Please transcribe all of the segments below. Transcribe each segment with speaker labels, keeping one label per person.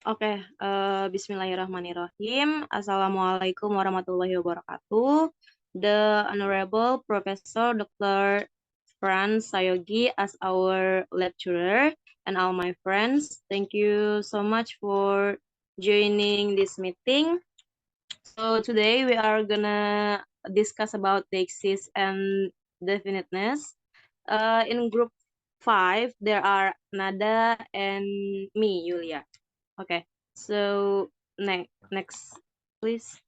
Speaker 1: Oke, Bismillahirrahmanirrahim. Assalamualaikum warahmatullahi wabarakatuh. The Honorable Professor Dr. Franz Sayogi as our lecturer and all my friends. Thank you so much for joining this meeting. So today we are gonna discuss about deixis and definiteness. In group 5, there are Nada and me, Yulia. Okay, so next, please.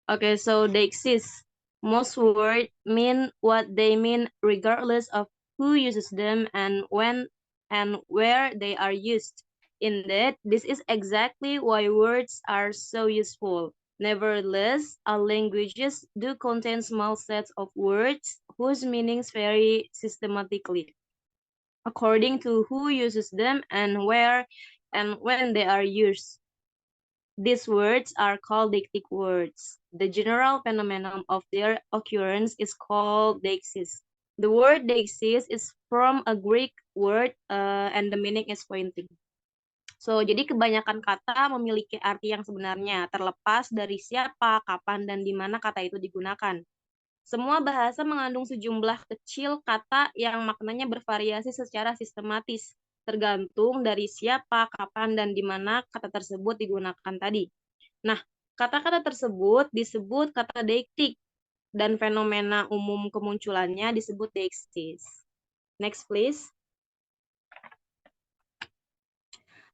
Speaker 1: Okay, so they exist. Most words mean what they mean regardless of who uses them and when and where they are used. Indeed, this is exactly why words are so useful. Nevertheless, all languages do contain small sets of words whose meanings vary systematically according to who uses them and where and when they are used. These words are called deictic words. The general phenomenon of their occurrence is called deixis. The word deixis is from a Greek word and the meaning is pointing. So, jadi kebanyakan kata memiliki arti yang sebenarnya, terlepas dari siapa, kapan, dan di mana kata itu digunakan. Semua bahasa mengandung sejumlah kecil kata yang maknanya bervariasi secara sistematis, tergantung dari siapa, kapan, dan di mana kata tersebut digunakan tadi. Nah, kata-kata tersebut disebut kata deiktik, dan fenomena umum kemunculannya disebut deixis. Next, please.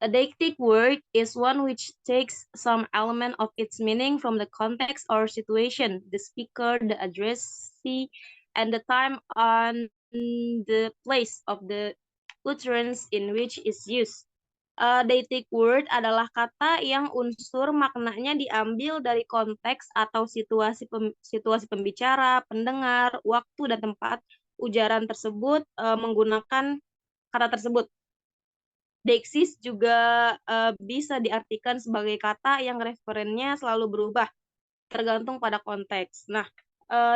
Speaker 1: A deictic word is one which takes some element of its meaning from the context or situation, the speaker, the addressee, and the time and the place of the utterance in which is used. Deictic word adalah kata yang unsur maknanya diambil dari konteks atau situasi pembicara, pendengar, waktu dan tempat ujaran tersebut menggunakan kata tersebut. Deixis juga bisa diartikan sebagai kata yang referennya selalu berubah, tergantung pada konteks. Nah,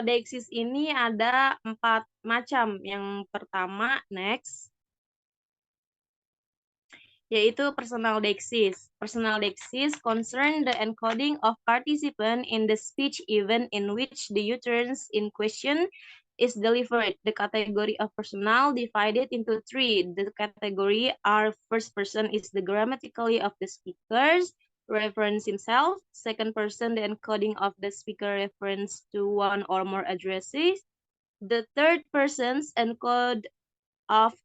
Speaker 1: deixis ini ada 4 macam. Yang pertama, next, yaitu personal deixis. Personal deixis concern the encoding of participant in the speech event in which the utterance in question is delivered. The category of personal divided into 3. The category are first person is the grammatically of the speakers, reference himself. Second person, the encoding of the speaker reference to one or more addresses. The third person's encode of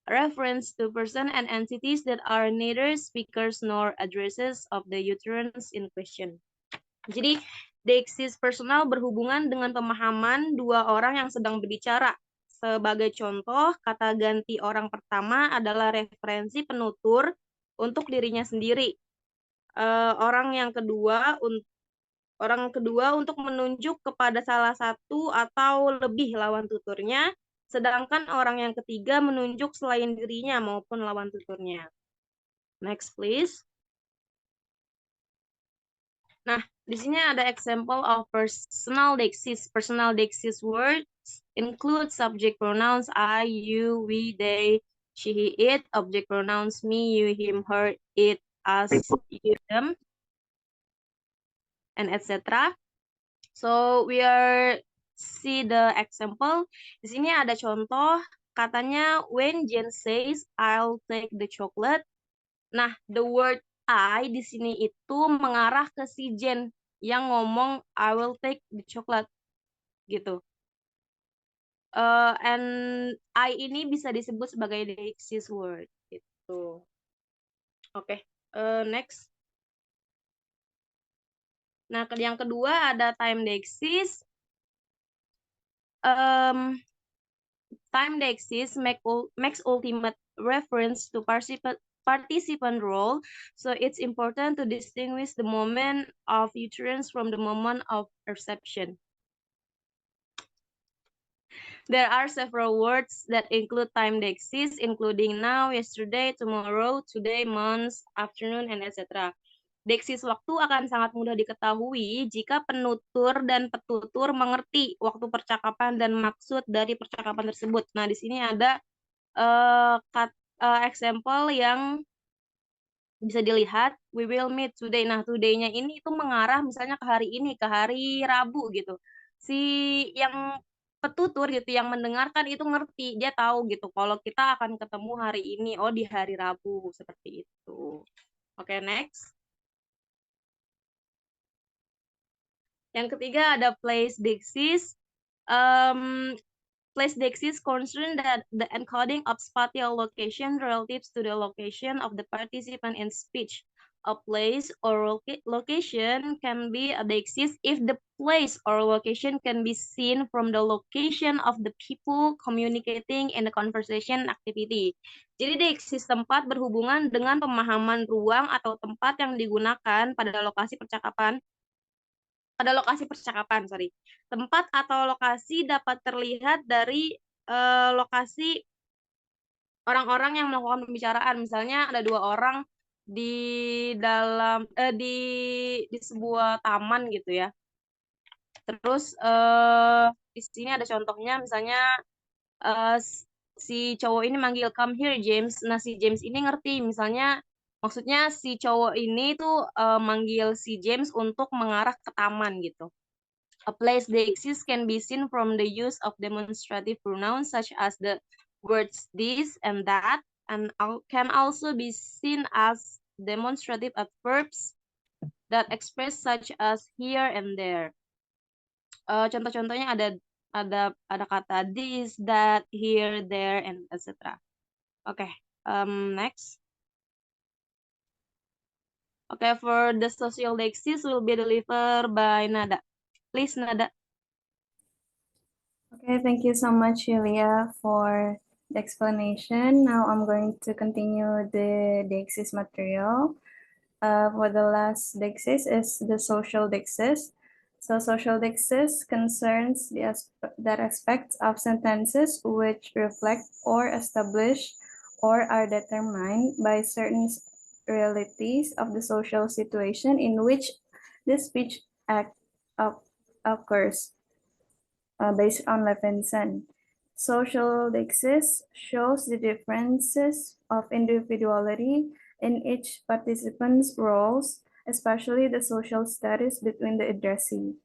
Speaker 1: reference to person and entities that are neither speakers nor addresses of the utterance in question. Jadi, deixis personal berhubungan dengan pemahaman dua orang yang sedang berbicara. Sebagai contoh, kata ganti orang pertama adalah referensi penutur untuk dirinya sendiri. Orang kedua untuk menunjuk kepada salah satu atau lebih lawan tuturnya, sedangkan orang yang ketiga menunjuk selain dirinya maupun lawan tuturnya. Next, please. Nah, di sini ada example of personal deixis. Personal deixis words include subject pronouns I, you, we, they, she, he, it. Object pronouns me, you, him, her, it, us, you, them, and etc. So we are see the example. Di sini ada contoh katanya when Jen says I'll take the chocolate. Nah, the word I di sini itu mengarah ke si Jen yang ngomong I will take the chocolate gitu. And I ini bisa disebut sebagai deixis word gitu. Oke, next. Nah, yang kedua ada time deixis. Time deixis makes ultimate reference to participant role, so it's important to distinguish the moment of utterance from the moment of perception. There are several words that include time deixis, including now, yesterday, tomorrow, today, months, afternoon, and etc. Deksis waktu akan sangat mudah diketahui jika penutur dan petutur mengerti waktu percakapan dan maksud dari percakapan tersebut. Nah, di sini ada example yang bisa dilihat, we will meet today. Nah, today-nya ini itu mengarah misalnya ke hari ini, ke hari Rabu gitu. Si yang petutur gitu, yang mendengarkan itu ngerti, dia tahu gitu kalau kita akan ketemu hari ini, oh di hari Rabu, seperti itu. Oke, next. Yang ketiga ada place dexis. Um, Place dexis concern that the encoding of spatial location relative to the location of the participant in speech. A place or location can be a dexis if the place or location can be seen from the location of the people communicating in the conversation activity. Jadi dexis tempat berhubungan dengan pemahaman ruang atau tempat yang digunakan pada lokasi percakapan, sorry. Tempat atau lokasi dapat terlihat dari lokasi orang-orang yang melakukan pembicaraan. Misalnya ada dua orang di dalam di sebuah taman gitu ya. Terus di sini ada contohnya, misalnya eh, si cowok ini manggil come here James. Nah, si James ini ngerti, misalnya maksudnya si cowok ini tuh manggil si James untuk mengarah ke taman gitu. A place they exist can be seen from the use of demonstrative pronouns such as the words this and that, and can also be seen as demonstrative adverbs that express such as here and there. Contoh-contohnya ada kata this, that, here, there, and etc. Okay, next. Okay, for the social lexis will be delivered by Nada. Please, Nada.
Speaker 2: Okay, thank you so much, Julia, for the explanation. Now I'm going to continue the Dexis material. For the last Dexis is the social Dexis. So social Dexis concerns that aspects of sentences which reflect or establish or are determined by certain realities of the social situation in which the speech act occurs. Based on Levinson. Social dexis shows the differences of individuality in each participant's roles, especially the social status between the addressee.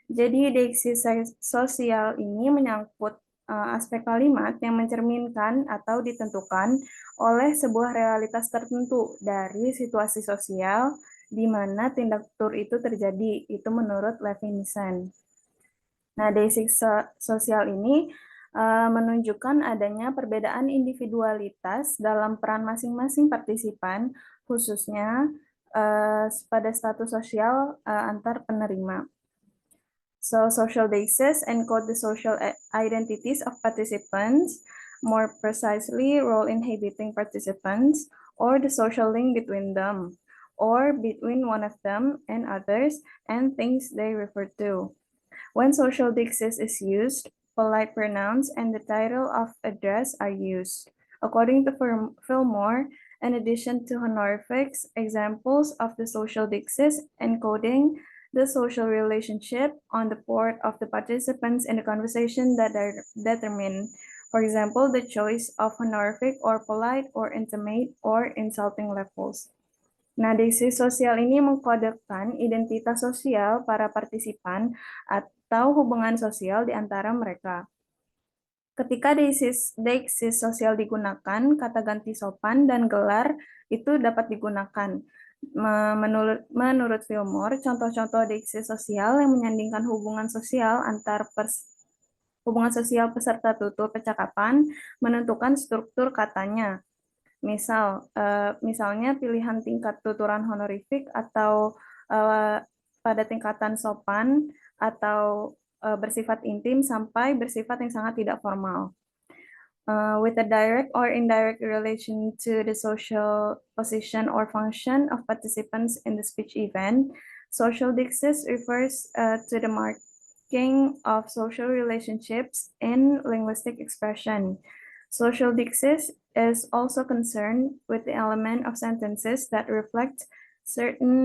Speaker 2: Jadi dexis sosial ini menyangkut aspek kalimat yang mencerminkan atau ditentukan oleh sebuah realitas tertentu dari situasi sosial di mana tindak tur itu terjadi, itu menurut Levinson. Nah, desis sosial ini menunjukkan adanya perbedaan individualitas dalam peran masing-masing partisipan, khususnya pada status sosial antar penerima. So, social basis encode the social identities of participants, more precisely role inhibiting participants, or the social link between them, or between one of them and others, and things they refer to. When social dexis is used, polite pronouns and the title of address are used. According to Fillmore, in addition to honorifics, examples of the social dexis encoding the social relationship on the part of the participants in the conversation that are determined. For example, the choice of honorific or polite or intimate or insulting levels. Nah, desis sosial ini mengkodekan identitas sosial para partisipan atau hubungan sosial di antara mereka. Ketika desis sosial digunakan, kata ganti sopan dan gelar itu dapat digunakan. Menurut Fillmore, contoh-contoh desis sosial yang menyandingkan hubungan sosial hubungan sosial peserta tutur percakapan menentukan struktur katanya. Misalnya pilihan tingkat tuturan honorific atau pada tingkatan sopan atau bersifat intim sampai bersifat yang sangat tidak formal. With a direct or indirect relation to the social position or function of participants in the speech event, social dexis refers to the marking of social relationships in linguistic expression. Social dexis is also concerned with the element of sentences that reflect certain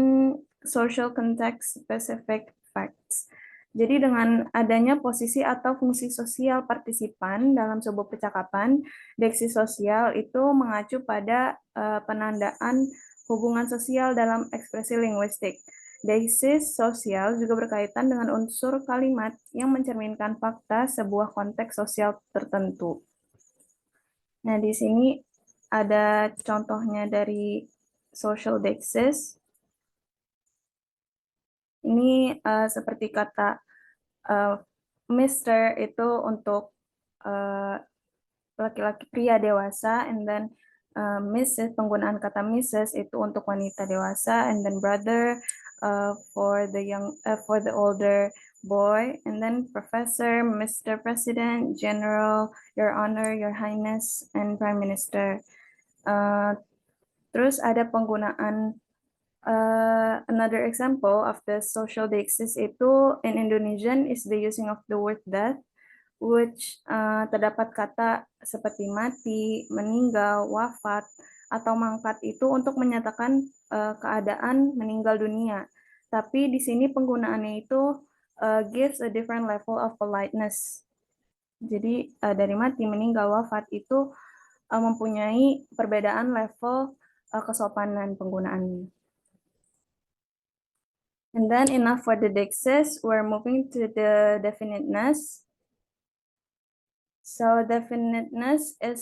Speaker 2: social context specific facts. Jadi dengan adanya posisi atau fungsi sosial partisipan dalam sebuah percakapan, deksi sosial itu mengacu pada penandaan hubungan sosial dalam ekspresi linguistik. Deiksis sosial juga berkaitan dengan unsur kalimat yang mencerminkan fakta sebuah konteks sosial tertentu. Nah, di sini ada contohnya dari social deiksis. Ini seperti kata Mr. itu untuk laki-laki pria dewasa, and then Mrs. penggunaan kata Mrs. itu untuk wanita dewasa, and then brother for the older boy, and then professor, Mr. President, General, Your Honor, Your Highness, and Prime Minister. Terus ada penggunaan another example of the social deiksis itu in Indonesian is the using of the word death, which terdapat kata seperti mati, meninggal, wafat, atau mangkat itu untuk menyatakan keadaan meninggal dunia. Tapi di sini penggunaannya itu gives a different level of politeness. Jadi dari mati, meninggal, wafat itu mempunyai perbedaan level kesopanan penggunaannya. And then enough for the deiksis, we're moving to the definiteness. So definiteness is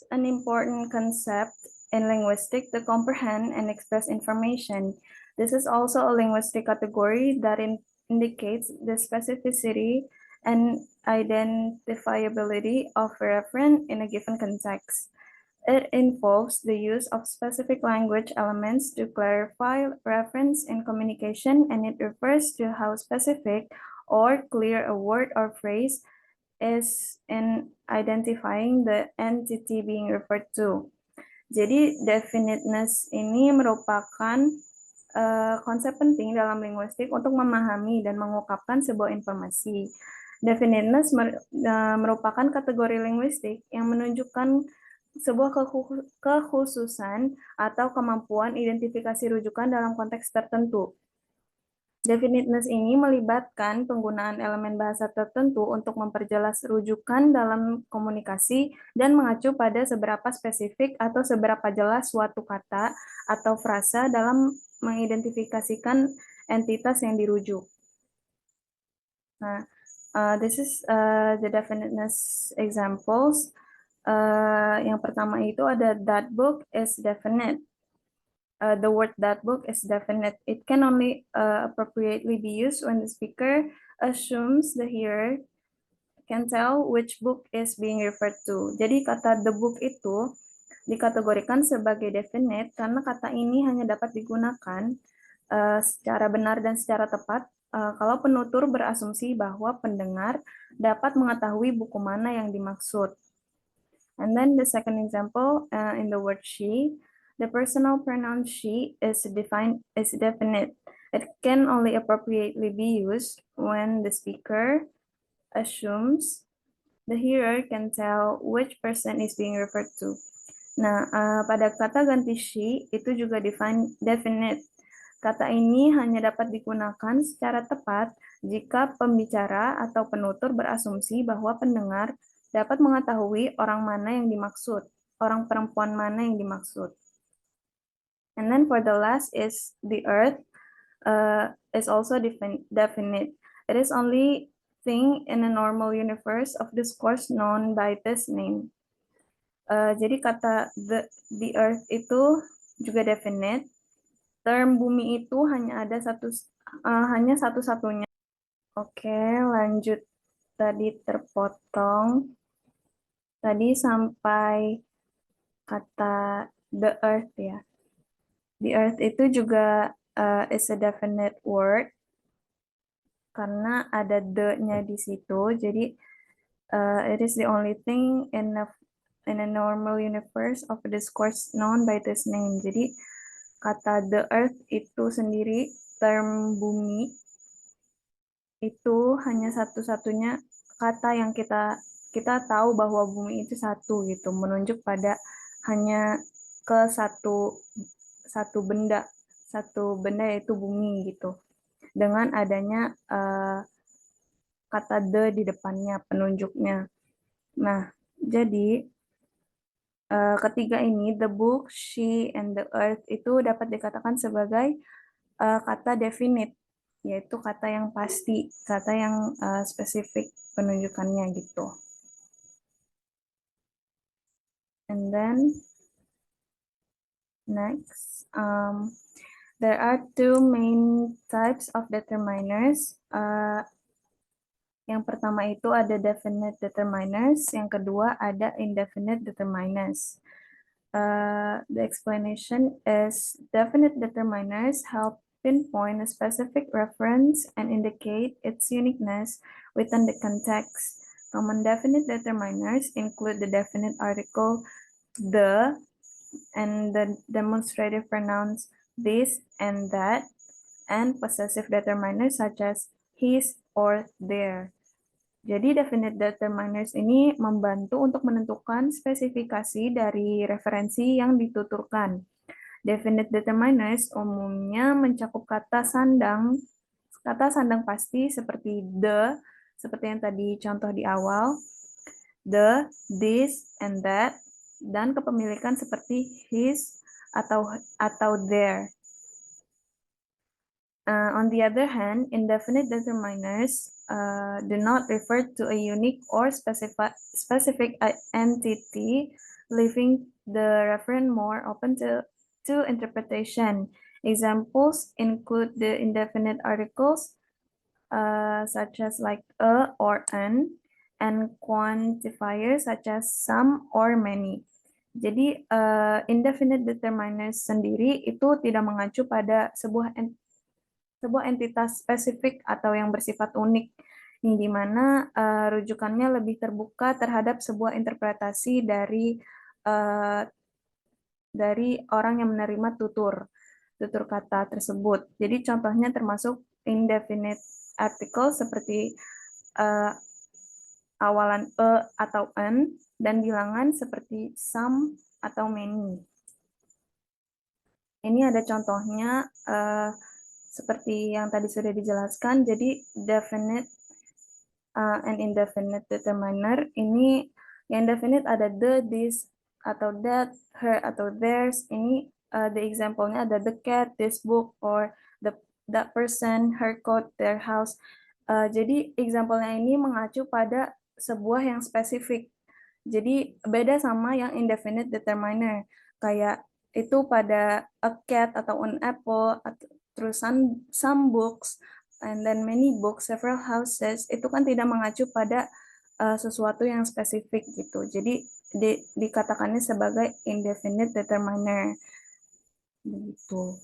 Speaker 2: an important concept in linguistics to comprehend and express information. This is also a linguistic category that indicates the specificity and identifiability of a referent in a given context. It involves the use of specific language elements to clarify reference in communication, and it refers to how specific or clear a word or phrase is in identifying the entity being referred to. Jadi definiteness ini merupakan konsep penting dalam linguistik untuk memahami dan mengungkapkan sebuah informasi. Definiteness merupakan kategori linguistik yang menunjukkan sebuah kekhususan atau kemampuan identifikasi rujukan dalam konteks tertentu. Definiteness ini melibatkan penggunaan elemen bahasa tertentu untuk memperjelas rujukan dalam komunikasi dan mengacu pada seberapa spesifik atau seberapa jelas suatu kata atau frasa dalam mengidentifikasikan entitas yang dirujuk. Nah, this is the definiteness examples. Yang pertama itu ada that book is definite. The word that book is definite. It can only appropriately be used when the speaker assumes the hearer can tell which book is being referred to. Jadi kata the book itu dikategorikan sebagai definite karena kata ini hanya dapat digunakan secara benar dan secara tepat kalau penutur berasumsi bahwa pendengar dapat mengetahui buku mana yang dimaksud. And then the second example in the word she, the personal pronoun she is definite. It can only appropriately be used when the speaker assumes the hearer can tell which person is being referred to. Nah, pada kata ganti she itu juga definite. Kata ini hanya dapat digunakan secara tepat jika pembicara atau penutur berasumsi bahwa pendengar dapat mengetahui orang mana yang dimaksud, orang perempuan mana yang dimaksud. And then for the last is the earth is also definite. It is only thing in a normal universe of discourse known by this name. Jadi kata the earth itu juga definite. Term bumi itu hanya ada hanya satu-satunya. Oke, lanjut. Tadi terpotong. Tadi sampai kata the earth ya. The earth itu juga is a definite word karena ada the-nya di situ. Jadi it is the only thing in a normal universe of a discourse known by this name. Jadi kata the earth itu sendiri, term bumi itu hanya satu-satunya kata yang kita tahu bahwa bumi itu satu gitu, menunjuk pada hanya ke satu benda, satu benda yaitu bumi gitu. Dengan adanya kata the di depannya, penunjuknya. Nah, jadi ketiga ini, the book, she, and the earth itu dapat dikatakan sebagai kata definite, yaitu kata yang pasti, kata yang spesifik penunjukannya gitu. And then next, there are two main types of determiners. Yang pertama itu ada definite determiners, yang kedua ada indefinite determiners. The explanation is definite determiners help pinpoint a specific reference and indicate its uniqueness within the context. Common definite determiners include the definite article the and the demonstrative pronouns this and that, and possessive determiners such as his or their. Jadi definite determiners ini membantu untuk menentukan spesifikasi dari referensi yang dituturkan. Definite determiners umumnya mencakup kata sandang pasti seperti the, seperti yang tadi contoh di awal, the, this, and that, dan kepemilikan seperti his atau their. On the other hand, indefinite determiners do not refer to a unique or specific entity, leaving the referent more open to interpretation. Examples include the indefinite articles such as like a or an, and quantifiers such as some or many. Jadi indefinite determiners sendiri itu tidak mengacu pada sebuah entitas spesifik atau yang bersifat unik, yang dimana rujukannya lebih terbuka terhadap sebuah interpretasi dari orang yang menerima tutur kata tersebut. Jadi contohnya termasuk indefinite article seperti awalan e atau an, dan bilangan seperti some atau many. Ini ada contohnya seperti yang tadi sudah dijelaskan. Jadi definite and indefinite determiner ini, yang definite ada the, this, atau that, her, atau theirs. Ini the example-nya ada the cat, this book, or that person, her coat, their house. Jadi example-nya ini mengacu pada sebuah yang spesifik. Jadi beda sama yang indefinite determiner. Kayak itu pada a cat atau an apple, terus some books, and then many books, several houses, itu kan tidak mengacu pada sesuatu yang spesifik gitu. Jadi dikatakannya sebagai indefinite determiner. Begitu.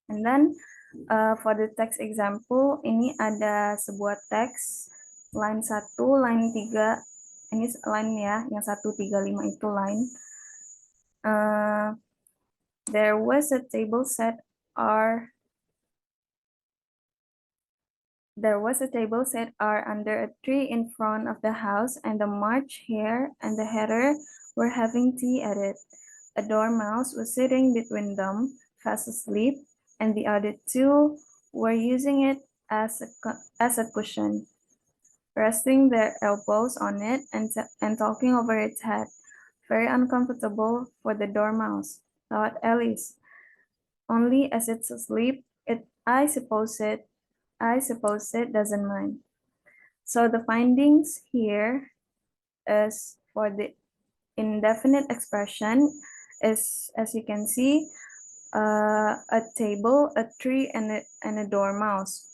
Speaker 2: And then for the text example, ini ada sebuah teks line 1, line 3. Ini line ya, yang 135 itu line. There was a table set R under a tree in front of the house, and the March Hare and the Hatter were having tea at it. A dormouse was sitting between them, fast asleep, and the other two were using it as a cushion, resting their elbows on it and talking over its head. Very uncomfortable for the dormouse, thought Alice. Only as it's asleep, I suppose it doesn't mind. So the findings here is for the indefinite expression is, as you can see, a table, a tree, and a dormouse.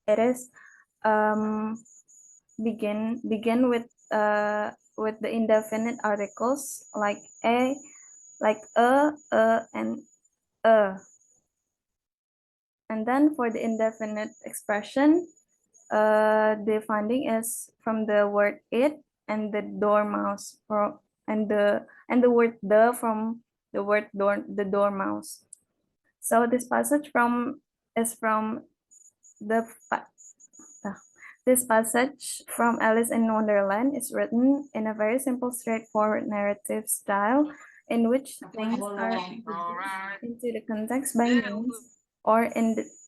Speaker 2: It is begin with the indefinite articles like a, and a. And then for the indefinite expression, the finding is from the word it and the dormouse, and the word the from the word the dormouse. So this passage this passage from Alice in Wonderland is written in a very simple, straightforward narrative style. in which things are introduced into the context by means or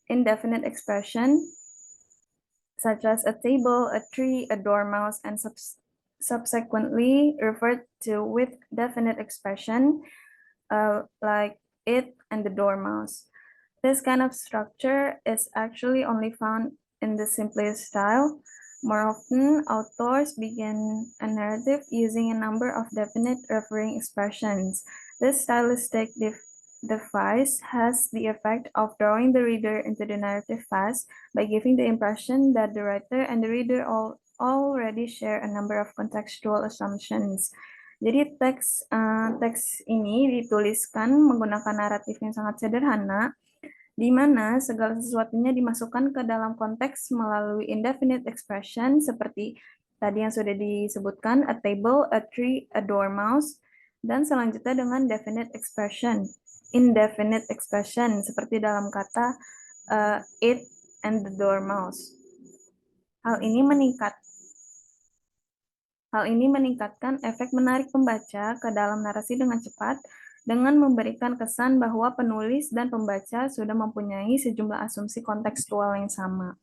Speaker 2: indefinite expression, such as a table, a tree, a dormouse, and subsequently referred to with definite expression, like it and the dormouse. This kind of structure is actually only found in the simplest style. More often, authors begin a narrative using a number of definite referring expressions. This stylistic device has the effect of drawing the reader into the narrative fast by giving the impression that the writer and the reader already share a number of contextual assumptions. Jadi teks ini dituliskan menggunakan naratif yang sangat sederhana, di mana segala sesuatunya dimasukkan ke dalam konteks melalui indefinite expression seperti tadi yang sudah disebutkan, a table, a tree, a dormouse, dan selanjutnya dengan definite expression, indefinite expression seperti dalam kata it and the dormouse. Hal ini meningkatkan efek menarik pembaca ke dalam narasi dengan cepat, dengan memberikan kesan bahwa penulis dan pembaca sudah mempunyai sejumlah asumsi kontekstual yang sama.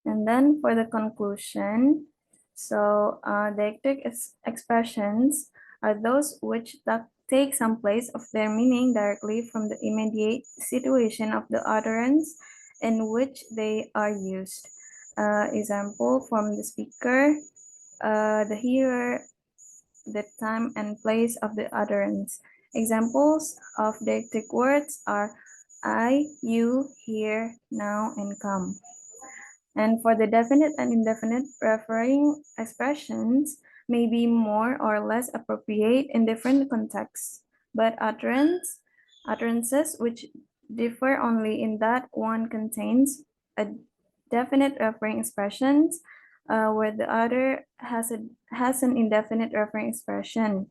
Speaker 2: And then for the conclusion, so deictic expressions are those which take some place of their meaning directly from the immediate situation of the utterance in which they are used. Example from the speaker, the hearer, the time and place of the utterance. Examples of deictic words are I, you, here, now, and come. And for the definite and indefinite referring expressions may be more or less appropriate in different contexts, but utterances which differ only in that one contains a definite referring expressions, where the other has an indefinite referring expression,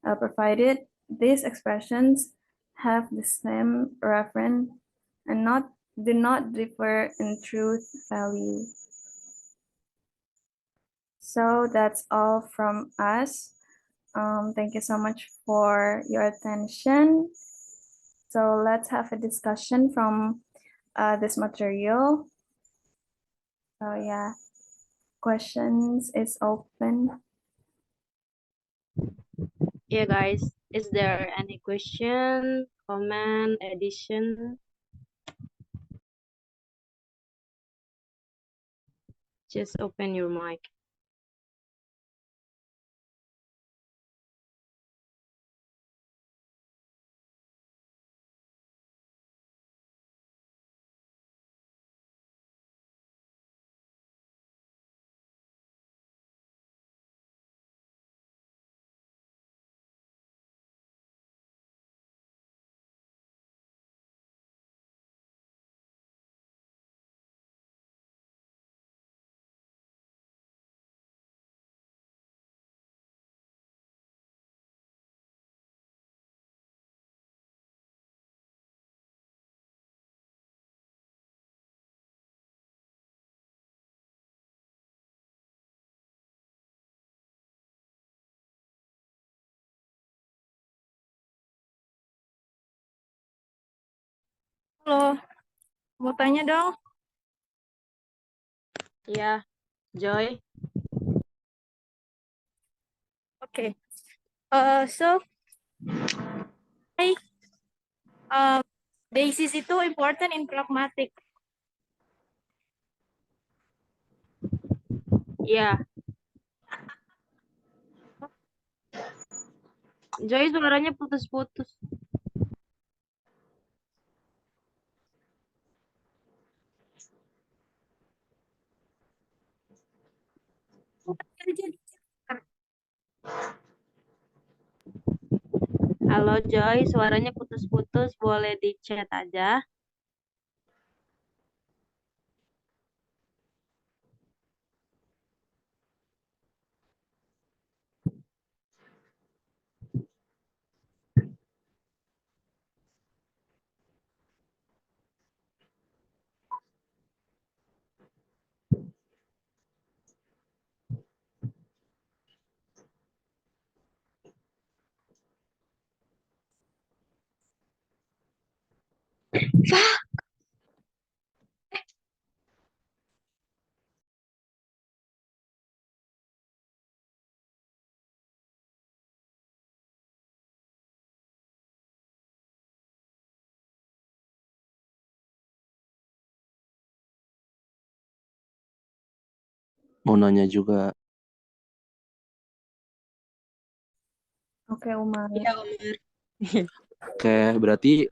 Speaker 2: provided these expressions have the same referent and do not differ in truth value. So that's all from us. Thank you so much for your attention. So let's have a discussion from this material. So yeah, questions is open.
Speaker 1: Yeah, guys, is there any question, comment, addition? Just open your mic.
Speaker 3: Halo, mau tanya dong.
Speaker 1: Yeah, Joy.
Speaker 3: Okay. So, basis itu important in pragmatic.
Speaker 1: Yeah. Joy, suaranya putus-putus. Halo Joy, suaranya putus-putus, boleh di chat aja.
Speaker 4: Mau nanya juga.
Speaker 2: Oke, Umar.
Speaker 1: Iya, Umar.
Speaker 4: Oke, berarti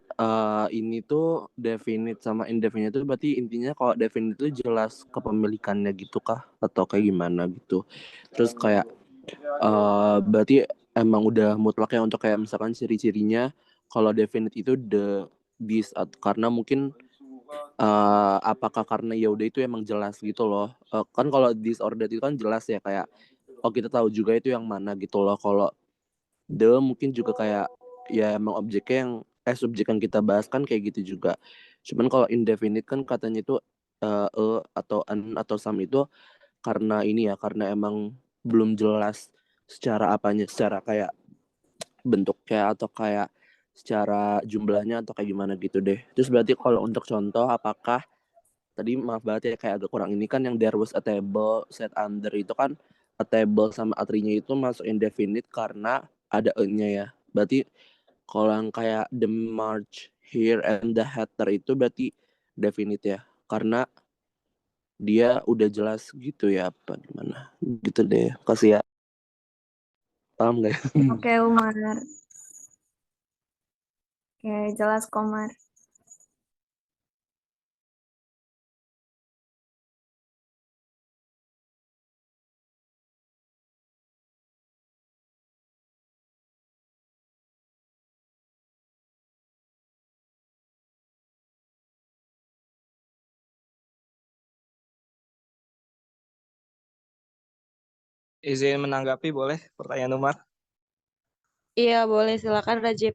Speaker 4: ini tuh definite sama indefinite itu berarti intinya kalau definite itu jelas kepemilikannya gitu kah? Atau kayak gimana gitu? Terus kayak berarti emang udah mutlak ya untuk kayak misalkan ciri-cirinya kalau definite itu this karena mungkin apakah karena ya udah itu emang jelas gitu loh. Kan kalau this or that itu kan jelas ya kayak oh kita tahu juga itu yang mana gitu loh. Kalau mungkin juga kayak ya emang objeknya yang subjek yang kita bahas kan kayak gitu juga. Cuman kalau indefinite kan katanya itu atau an atau some itu karena ini ya karena emang belum jelas secara apanya, secara kayak bentuknya atau kayak secara jumlahnya atau kayak gimana gitu deh. Terus berarti kalau untuk contoh apakah tadi maaf banget ya kayak agak kurang ini kan yang there was a table set under itu kan a table sama atrinya itu masuk indefinite karena ada e-nya ya. Berarti kalau yang kayak the march here and the hatter itu berarti definite ya. Karena dia udah jelas gitu ya apa gimana. Gitu deh. Kasih ya. Paham gak ya?
Speaker 2: Oke, Umar. Oke, jelas, Komar.
Speaker 5: Izin menanggapi boleh pertanyaan Umar?
Speaker 1: Iya, boleh. Silakan, Rajib.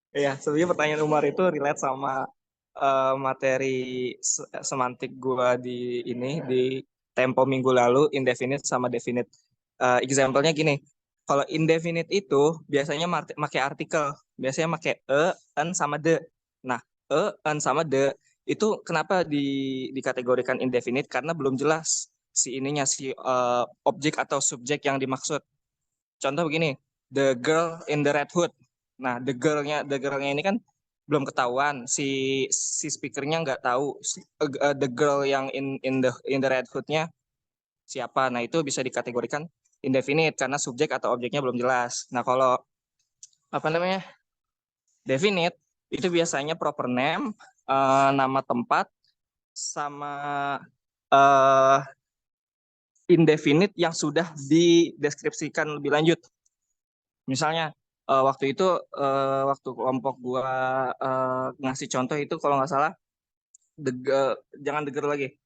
Speaker 5: Iya, sebenarnya pertanyaan Umar itu relate sama materi semantik gua di ini di tempo minggu lalu indefinite sama definite. Example-nya gini, kalau indefinite itu biasanya pakai artikel, biasanya pakai an sama the. Nah, an sama the itu kenapa dikategorikan indefinite karena belum jelas si ininya si objek atau subjek yang dimaksud. Contoh begini, the girl in the red hood. Nah, the girlnya ini kan belum ketahuan, si speakernya nggak tahu the girl yang in the red hoodnya siapa. Nah, itu bisa dikategorikan indefinite karena subjek atau objeknya belum jelas. Nah, kalau apa namanya definite itu biasanya proper name, nama tempat sama uh, indefinite yang sudah dideskripsikan lebih lanjut. Misalnya waktu itu waktu kelompok gua ngasih contoh itu kalau nggak salah jangan denger lagi.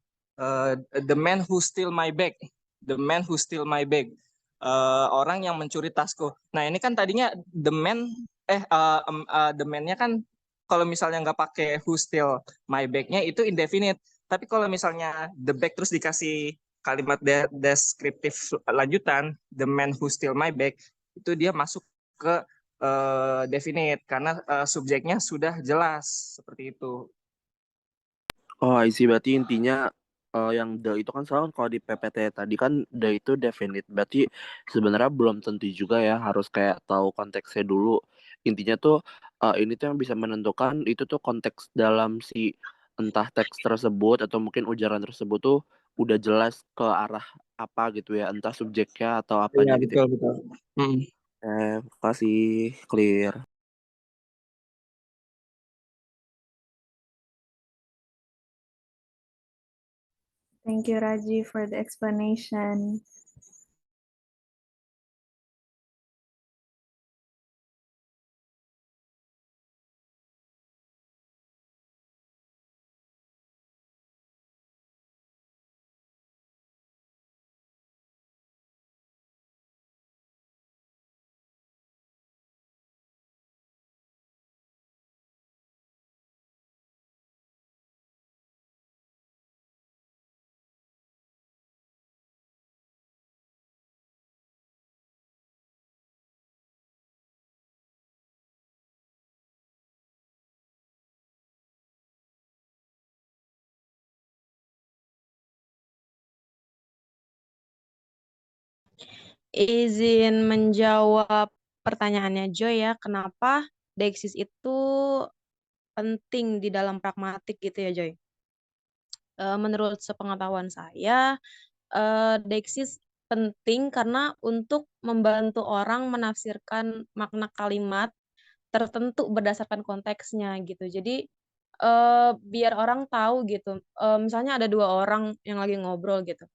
Speaker 5: The man who steal my bag, the man who steal my bag. Orang yang mencuri tasku. Nah ini kan tadinya the man-nya kan kalau misalnya nggak pakai who steal my bag-nya itu indefinite. Tapi kalau misalnya the bag terus dikasih kalimat deskriptif lanjutan, the man who steal my bag, itu dia masuk ke definite karena subjeknya sudah jelas seperti itu.
Speaker 4: Oh, I see. Berarti intinya yang the itu kan selalu kalau di PPT tadi kan the itu definite. Berarti sebenarnya belum tentu juga ya harus kayak tahu konteksnya dulu. Intinya tuh ini tuh yang bisa menentukan itu tuh konteks dalam si entah teks tersebut atau mungkin ujaran tersebut tuh udah jelas ke arah apa gitu ya, entah subjeknya atau
Speaker 5: Iya
Speaker 4: apanya gitu ya.
Speaker 5: betul betul. Hmm.
Speaker 4: Makasih, clear.
Speaker 2: Thank you, Raji, for the explanation.
Speaker 1: Izin menjawab pertanyaannya Joy ya, kenapa Dexis itu penting di dalam pragmatik gitu ya Joy? Menurut sepengetahuan saya, Dexis penting karena untuk membantu orang menafsirkan makna kalimat tertentu berdasarkan konteksnya gitu. Jadi biar orang tahu gitu. Misalnya ada dua orang yang lagi ngobrol gitu.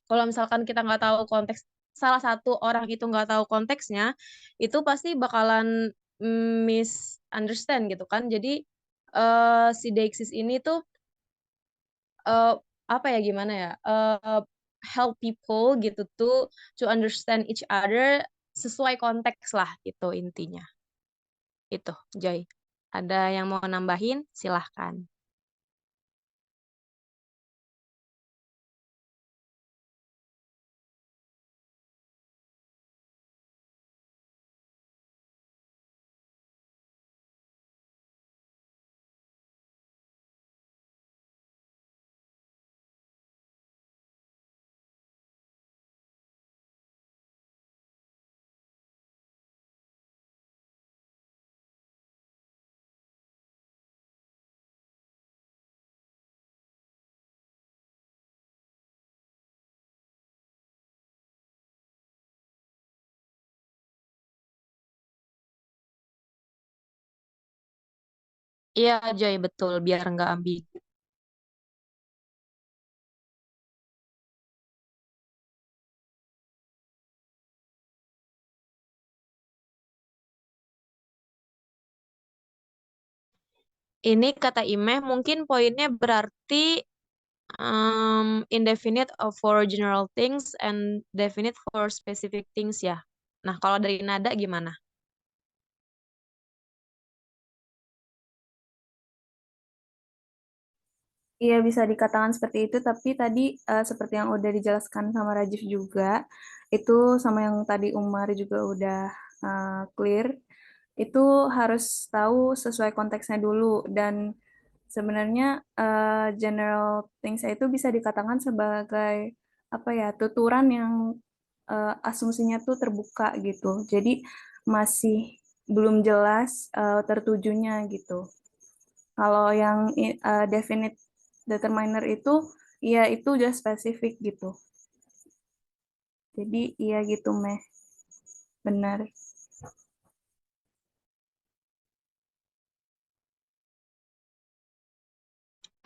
Speaker 1: Kalau misalkan kita nggak tahu konteks, salah satu orang itu nggak tahu konteksnya, itu pasti bakalan misunderstand gitu kan. Jadi si Dexis ini tuh eh, apa ya gimana ya help people gitu tuh to understand each other sesuai konteks lah itu intinya. Itu Joy. Ada yang mau nambahin? Silahkan. Iya Joy betul biar nggak ambigu. Ini kata Imeh mungkin poinnya berarti indefinite for general things and definite for specific things ya. Nah, kalau dari nada gimana?
Speaker 2: Iya bisa dikatakan seperti itu, tapi tadi seperti yang udah dijelaskan sama Rajif juga, itu sama yang tadi Umar juga udah clear, itu harus tahu sesuai konteksnya dulu dan sebenarnya general things itu bisa dikatakan sebagai apa ya tuturan yang asumsinya tuh terbuka gitu. Jadi masih belum jelas tertujunya gitu. Kalau yang definite determiner itu ya itu udah spesifik gitu. Jadi iya gitu meh. Benar.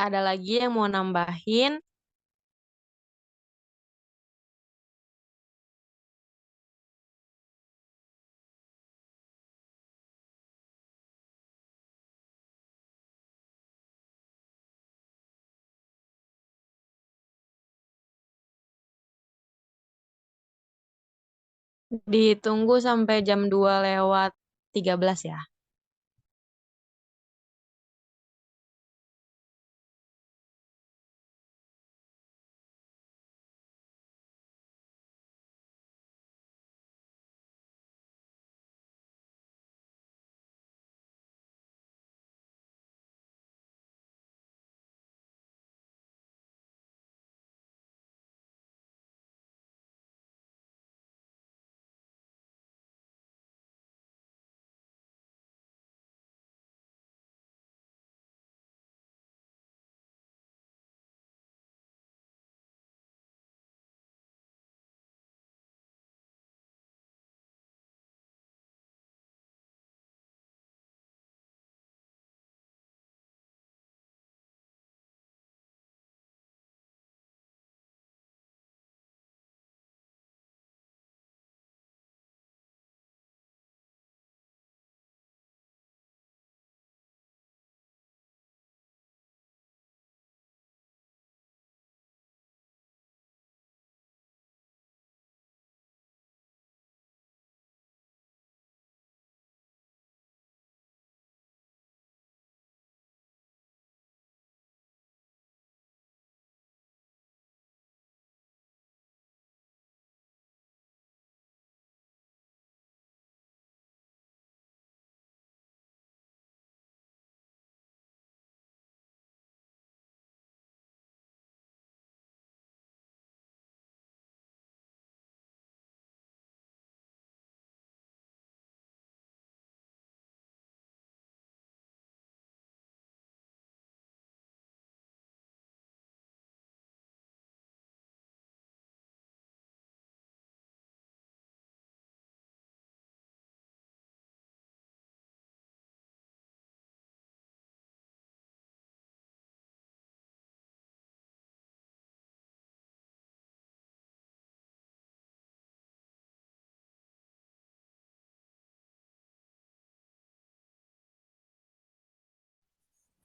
Speaker 1: Ada lagi yang mau nambahin? Ditunggu sampai jam 2 lewat 13 ya.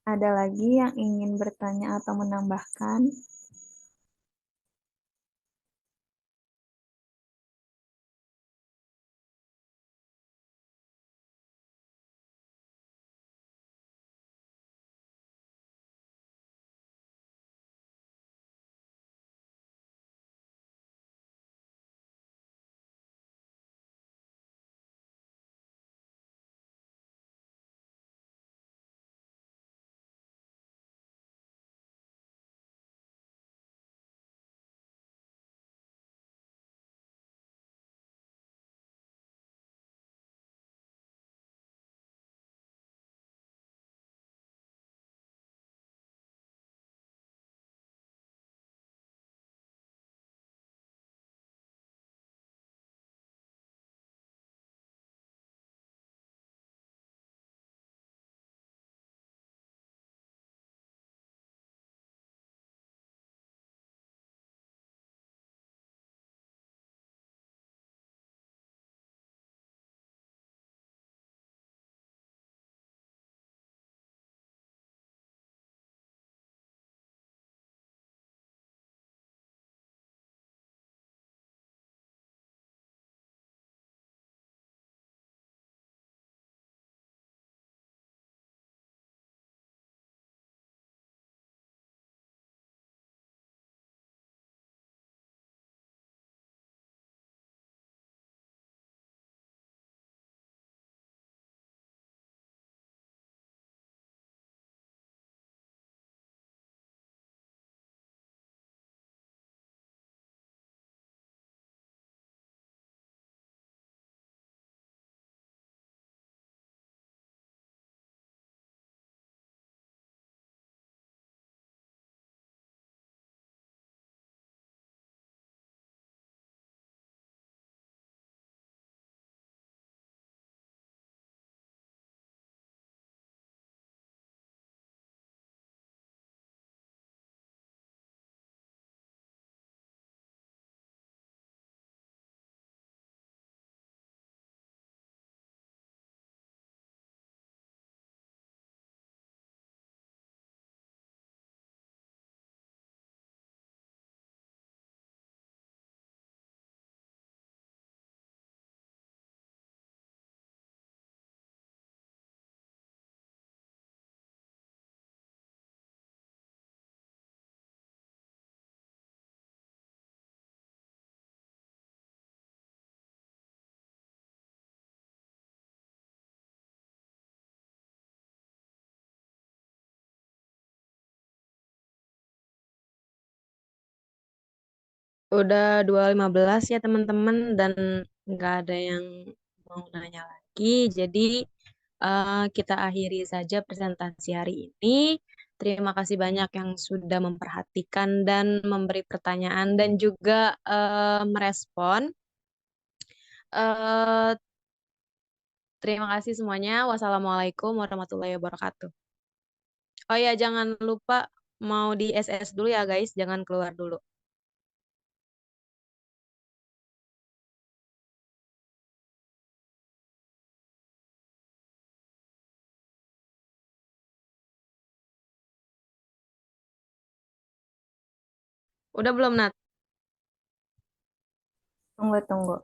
Speaker 2: Ada lagi yang ingin bertanya atau menambahkan?
Speaker 1: Udah 2.15 ya teman-teman dan nggak ada yang mau nanya lagi. Jadi kita akhiri saja presentasi hari ini. Terima kasih banyak yang sudah memperhatikan dan memberi pertanyaan dan juga merespon. Eh, Terima kasih semuanya. Wassalamualaikum warahmatullahi wabarakatuh. Oh ya, jangan lupa mau di SS dulu ya guys, jangan keluar dulu. Udah belum, Nat?
Speaker 2: Tunggu, tunggu.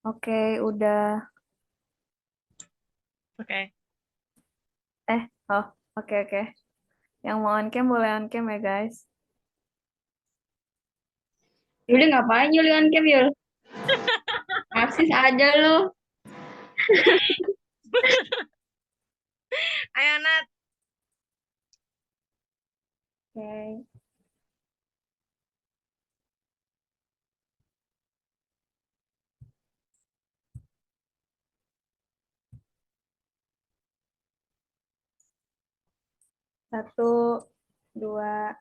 Speaker 2: Oke, udah.
Speaker 3: Oke.
Speaker 2: Oh, oke. Yang mau on cam boleh on cam ya, guys.
Speaker 6: Yuli ngapain Yuli on cam Yul? Narsis aja lu.
Speaker 1: Ayo, Nat.
Speaker 2: Oke. Satu, dua.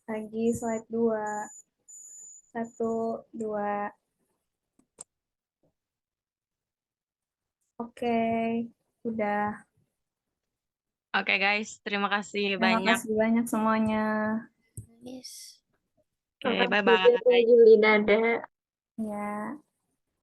Speaker 2: Lagi slide 2. Satu, dua. Oke, udah.
Speaker 1: Oke guys, terima kasih
Speaker 2: Terima
Speaker 1: banyak.
Speaker 2: kasih banyak semuanya.
Speaker 1: Oke, bye-bye.
Speaker 6: Makasih Teh Yuli, dadah.
Speaker 2: Ya.